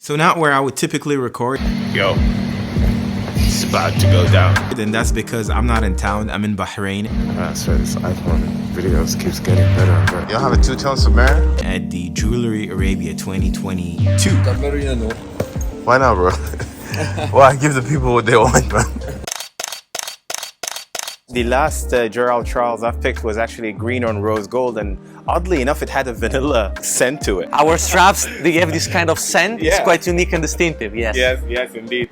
So not where I would typically record. Yo, it's about to go down. Then that's because I'm not in town, I'm in Bahrain. I swear this iPhone videos keeps getting better and better. Y'all have a two-tone Submariner? At the Jewelry Arabia 2022. Why not, bro? Why give the people what they want, man? The last Gerald Charles I've picked was actually green on rose gold, and oddly enough, it had a vanilla scent to it. Our straps, they have this kind of scent. Yeah. It's quite unique and distinctive, yes. Yes, indeed.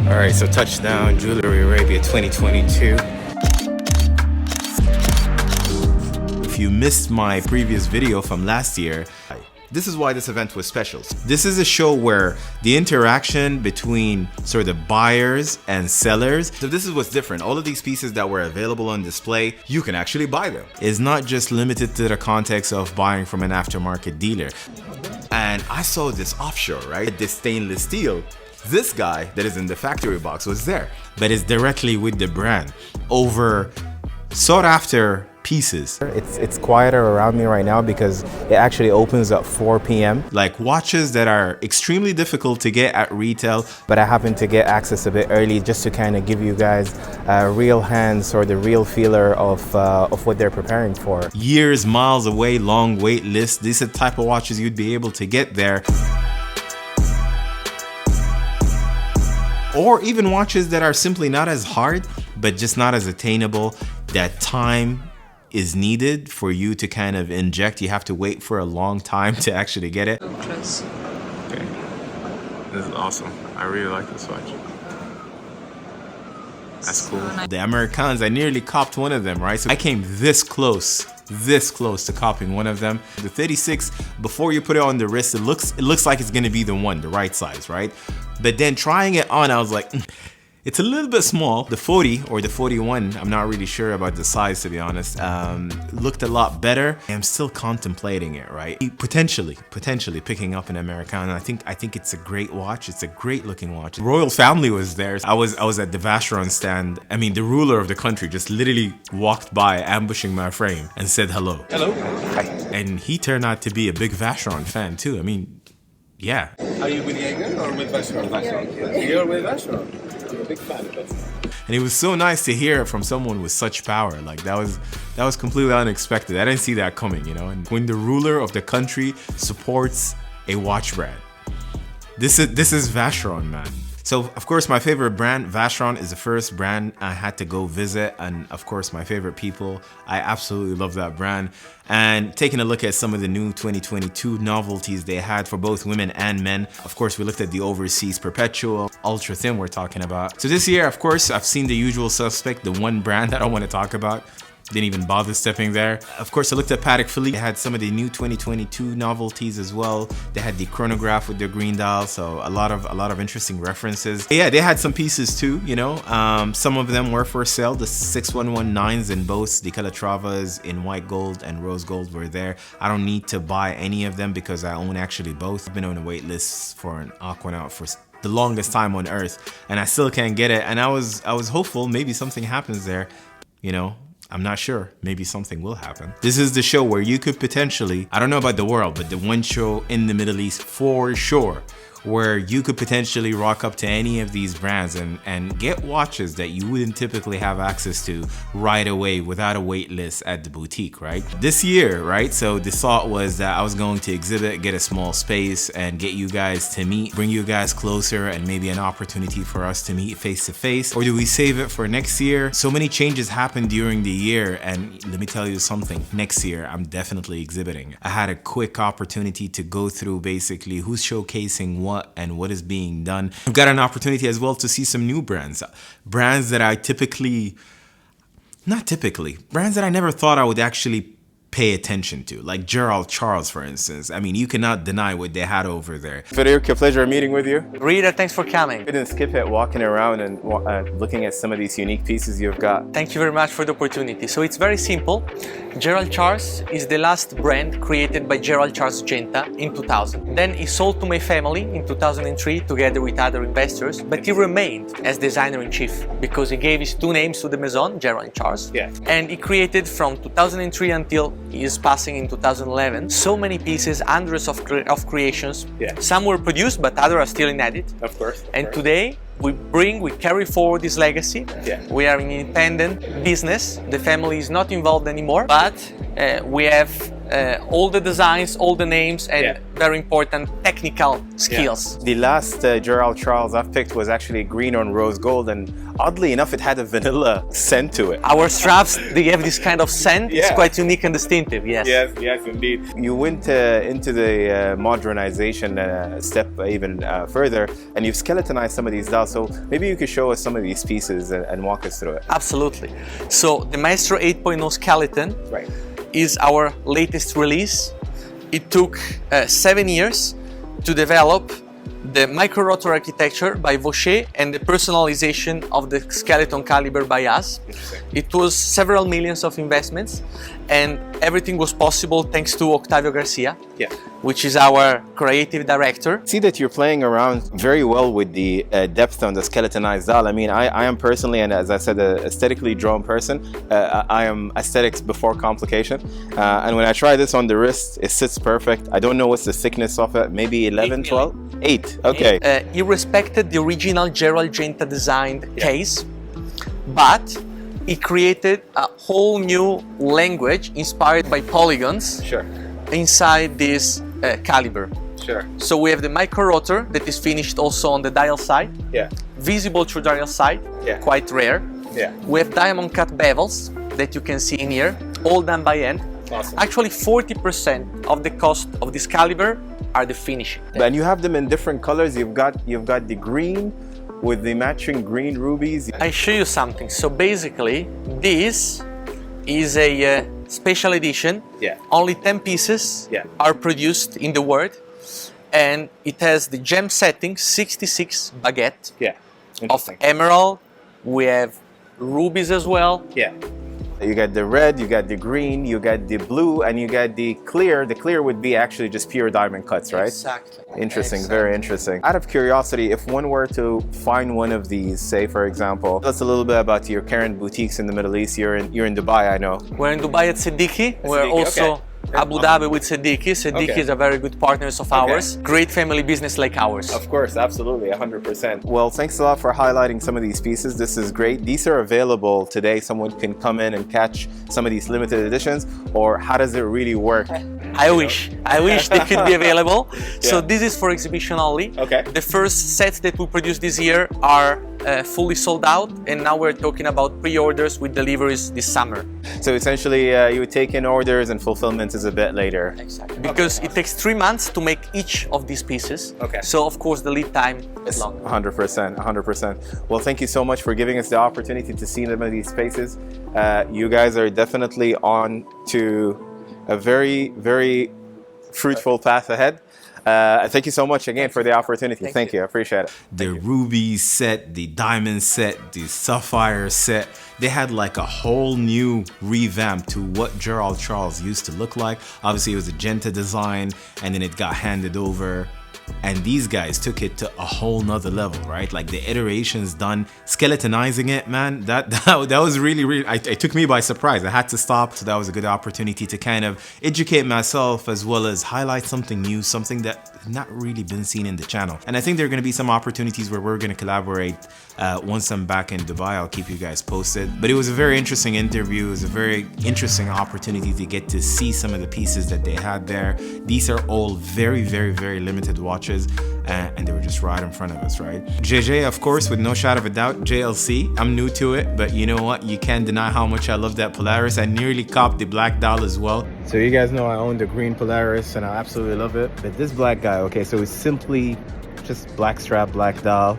Alright, so touchdown, Jewelry Arabia 2022. If you missed my previous video from last year, this is why this event was special. This is a show where the interaction between sort of buyers and sellers. So this is what's different. All of these pieces that were available on display, you can actually buy them. It's not just limited to the context of buying from an aftermarket dealer. And I saw this Offshore, right? This stainless steel. This guy that is in the factory box was there, but it's directly with the brand over sought after pieces. It's quieter around me right now because it actually opens at 4 p.m. Like watches that are extremely difficult to get at retail. But I happen to get access a bit early just to kind of give you guys real hands or the real feeler of what they're preparing for. Years, miles away, long wait list. These are the type of watches you'd be able to get there. Or even watches that are simply not as hard, but just not as attainable. That time is needed for you to kind of inject. You have to wait for a long time to actually get it. Okay. This is awesome. I really like this watch. That's cool. The Americans, I nearly copped one of them, right? So I came this close to copying one of them. The 36, before you put it on the wrist, it looks like it's gonna be the one, the right size, right? But then trying it on, I was like, it's a little bit small. The 40 or the 41, I'm not really sure about the size, to be honest, looked a lot better. I'm still contemplating it, right? Potentially picking up an Americana. I think it's a great watch. It's a great looking watch. The royal family was there. I was at the Vacheron stand. I mean, the ruler of the country just literally walked by, ambushing my frame, and said hello. Hello. Hi. And he turned out to be a big Vacheron fan too. I mean, yeah. Are you with Jaeger or with Vacheron? You're with Vacheron. I'm a big fan of Vacheron. And it was so nice to hear it from someone with such power. Like that was completely unexpected. I didn't see that coming, you know. And when the ruler of the country supports a watch brand, this is Vacheron, man. So of course my favorite brand, Vacheron, is the first brand I had to go visit, and of course my favorite people. I absolutely love that brand. And taking a look at some of the new 2022 novelties they had for both women and men. Of course, we looked at the overseas Perpetual, ultra thin we're talking about. So this year, of course, I've seen the usual suspect, the one brand that I want to talk about. Didn't even bother stepping there. Of course, I looked at Patek Philippe. They had some of the new 2022 novelties as well. They had the chronograph with their green dial, so a lot of interesting references. Yeah, they had some pieces too, you know. Some of them were for sale. The 6119s in both the Calatravas in white gold and rose gold were there. I don't need to buy any of them because I own actually both. I've been on a wait list for an Aquanaut for the longest time on earth, and I still can't get it. And I was hopeful maybe something happens there, you know. I'm not sure, maybe something will happen. This is the show where you could potentially, I don't know about the world, but the one show in the Middle East for sure, where you could potentially rock up to any of these brands and get watches that you wouldn't typically have access to right away without a wait list at the boutique, right? This year, right? So the thought was that I was going to exhibit, get a small space, and get you guys to meet, bring you guys closer, and maybe an opportunity for us to meet face to face. Or do we save it for next year? So many changes happened during the year, and let me tell you something, next year I'm definitely exhibiting. I had a quick opportunity to go through basically who's showcasing what and what is being done. I've got an opportunity as well to see some new brands that I brands that I never thought I would actually pay attention to. Like Gerald Charles, for instance. I mean, you cannot deny what they had over there. Federico, pleasure meeting with you. Reader, thanks for coming. Didn't skip it walking around and looking at some of these unique pieces you've got. Thank you very much for the opportunity. So it's very simple. Gerald Charles is the last brand created by Gerald Charles Genta in 2000. Then he sold to my family in 2003 together with other investors, but he remained as designer-in-chief because he gave his two names to the Maison, Gerald and Charles. Yeah. And he created from 2003 until his passing in 2011 so many pieces, hundreds of creations. Yeah. Some were produced, but others are still in edit. Of course. And today, we carry forward this legacy. Yeah. We are an independent business. The family is not involved anymore, but we have all the designs, all the names, and very important technical skills. The last Gerald Charles I've picked was actually green on rose gold, and oddly enough, it had a vanilla scent to it. Our straps, they have this kind of scent. Yeah. It's quite unique and distinctive, yes. Yes, indeed. You went into the modernization step even further, and you've skeletonized some of these dolls. So maybe you could show us some of these pieces and walk us through it. Absolutely. So the Maestro 8.0 skeleton is our latest release. It took 7 years to develop the micro-rotor architecture by Vacheron and the personalization of the skeleton caliber by us. It was several millions of investments, and everything was possible thanks to Octavio Garcia, which is our creative director. See that you're playing around very well with the depth on the skeletonized doll. I mean, I am personally, and as I said, an aesthetically drawn person. I am aesthetics before complication. And when I try this on the wrist, it sits perfect. I don't know what's the thickness of it, maybe 11, 12? 8, okay. He respected the original Gerald Genta designed case, but he created a whole new language inspired by polygons inside this caliber. So we have the micro rotor that is finished also on the dial side, visible through dial side, quite rare. We have diamond cut bevels that you can see in here, all done by hand. Awesome. Actually, 40% of the cost of this caliber are the finishing. And you have them in different colors. You've got the green with the matching green rubies. I show you something. So basically, this is a special edition. Only 10 pieces are produced in the world, and it has the gem setting 66 baguette of emerald. We have rubies as well. You got the red, you got the green, you got the blue, and you got the clear. The clear would be actually just pure diamond cuts, right? Exactly. Interesting, very interesting. Out of curiosity, if one were to find one of these, say for example, tell us a little bit about your current boutiques in the Middle East. You're in Dubai, I know. We're in Dubai at Siddiqui. We're also Abu Dhabi with Siddiqui. Siddiqui is a very good partner of ours. Great family business like ours. Of course, absolutely, 100%. Well, thanks a lot for highlighting some of these pieces. This is great. These are available today. Someone can come in and catch some of these limited editions, or how does it really work? I wish they could be available. So this is for exhibition only. The first sets that we produced this year are fully sold out, and now we're talking about pre-orders with deliveries this summer. So essentially, you take in orders and fulfillment is a bit later. Exactly. Because it takes 3 months to make each of these pieces. So of course the lead time is long. 100%, 100%. Well, thank you so much for giving us the opportunity to see some of these spaces. You guys are definitely on to a very, very fruitful path ahead. Thank you so much again for the opportunity. Thank you. I appreciate it. The ruby set, the diamond set, the sapphire set, they had like a whole new revamp to what Gerald Charles used to look like. Obviously, it was a Genta design, and then it got handed over. And these guys took it to a whole nother level, right? Like the iterations done, skeletonizing it, man, that was really, it took me by surprise. I had to stop. So that was a good opportunity to kind of educate myself as well as highlight something new, something that had not really been seen in the channel. And I think there are going to be some opportunities where we're going to collaborate. Once I'm back in Dubai, I'll keep you guys posted. But it was a very interesting interview. It was a very interesting opportunity to get to see some of the pieces that they had there. These are all very, very, very limited watches, and they were just right in front of us, right? JJ, of course, with no shadow of a doubt, JLC. I'm new to it, but you know what? You can't deny how much I love that Polaris. I nearly copped the black dial as well. So you guys know I own the green Polaris, and I absolutely love it. But this black guy, okay, so it's simply just black strap, black dial.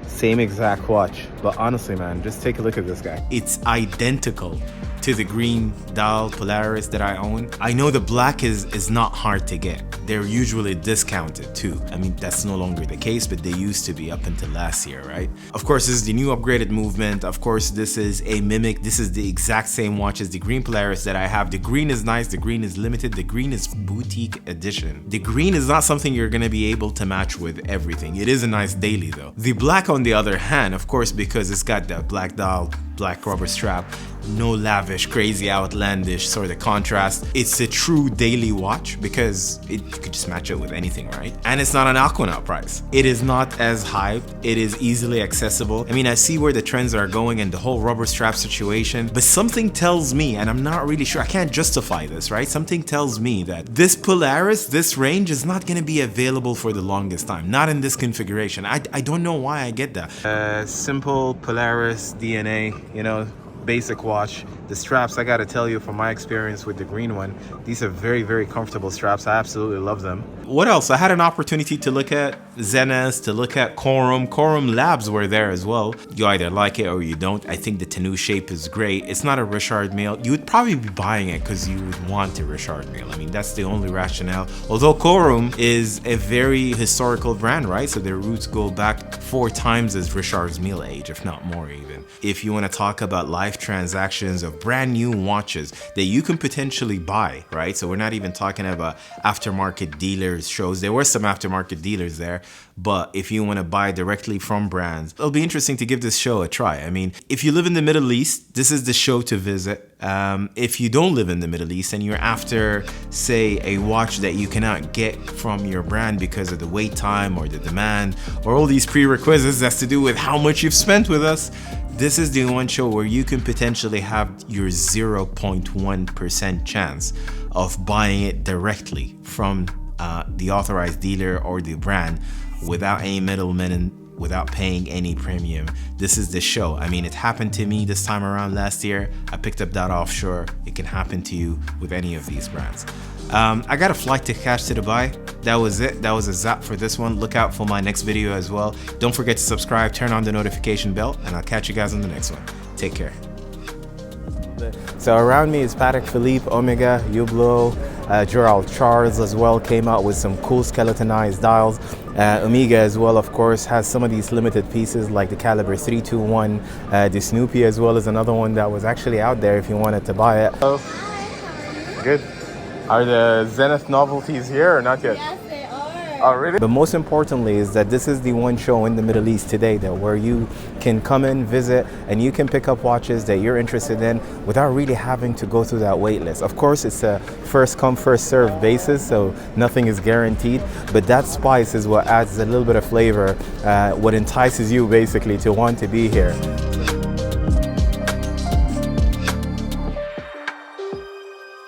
Same exact watch, but honestly, man, just take a look at this guy. It's identical to the green dial Polaris that I own. I know the black is not hard to get. They're usually discounted too. I mean, that's no longer the case, but they used to be up until last year, right? Of course, this is the new upgraded movement. Of course, this is a mimic. This is the exact same watch as the green Polaris that I have. The green is nice. The green is limited. The green is boutique edition. The green is not something you're gonna be able to match with everything. It is a nice daily though. The black, on the other hand, of course, because it's got that black dial, black rubber strap, no lavish, crazy, outlandish sort of contrast. It's a true daily watch because you could just match it with anything, right? And it's not an Aquanaut price. It is not as hyped. It is easily accessible. I mean, I see where the trends are going and the whole rubber strap situation, but something tells me, and I'm not really sure, I can't justify this, right? Something tells me that this Polaris, this range is not gonna be available for the longest time. Not in this configuration. I don't know why I get that. Simple Polaris DNA, you know, basic watch. The straps, I gotta tell you from my experience with the green one, these are very, very comfortable straps. I absolutely love them. What else? I had an opportunity to look at Zenith, to look at Corum. Corum Labs were there as well. You either like it or you don't. I think the Tenue shape is great. It's not a Richard Mille. You would probably be buying it because you would want a Richard Mille. I mean, that's the only rationale. Although Corum is a very historical brand, right? So their roots go back 4 times as Richard's Mille age, if not more even. If you want to talk about live transactions of brand new watches that you can potentially buy, right? So we're not even talking about aftermarket dealers shows. There were some aftermarket dealers there, but if you want to buy directly from brands, it'll be interesting to give this show a try. I mean, if you live in the Middle East, this is the show to visit. If you don't live in the Middle East and you're after, say, a watch that you cannot get from your brand because of the wait time or the demand or all these prerequisites that's to do with how much you've spent with us, this is the one show where you can potentially have your 0.1% chance of buying it directly from the authorized dealer or the brand without any middlemen and without paying any premium. This is the show. I mean, it happened to me this time around last year. I picked up that Offshore. It can happen to you with any of these brands. I got a flight to catch to Dubai. That was it. That was a zap for this one. Look out for my next video as well. Don't forget to subscribe, turn on the notification bell, and I'll catch you guys on the next one. Take care. So around me is Patek Philippe, Omega, Hublot, Gerald Charles as well came out with some cool skeletonized dials. Omega as well, of course, has some of these limited pieces like the caliber 321. The Snoopy as well is another one that was actually out there if you wanted to buy it. Oh, good. Are the Zenith novelties here or not yet? Yes, they are. Oh, really? But most importantly is that this is the one show in the Middle East today that where you can come in, visit, and you can pick up watches that you're interested in without really having to go through that wait list. Of course, it's a first come, first served basis, so nothing is guaranteed, but that spice is what adds a little bit of flavor, what entices you basically to want to be here.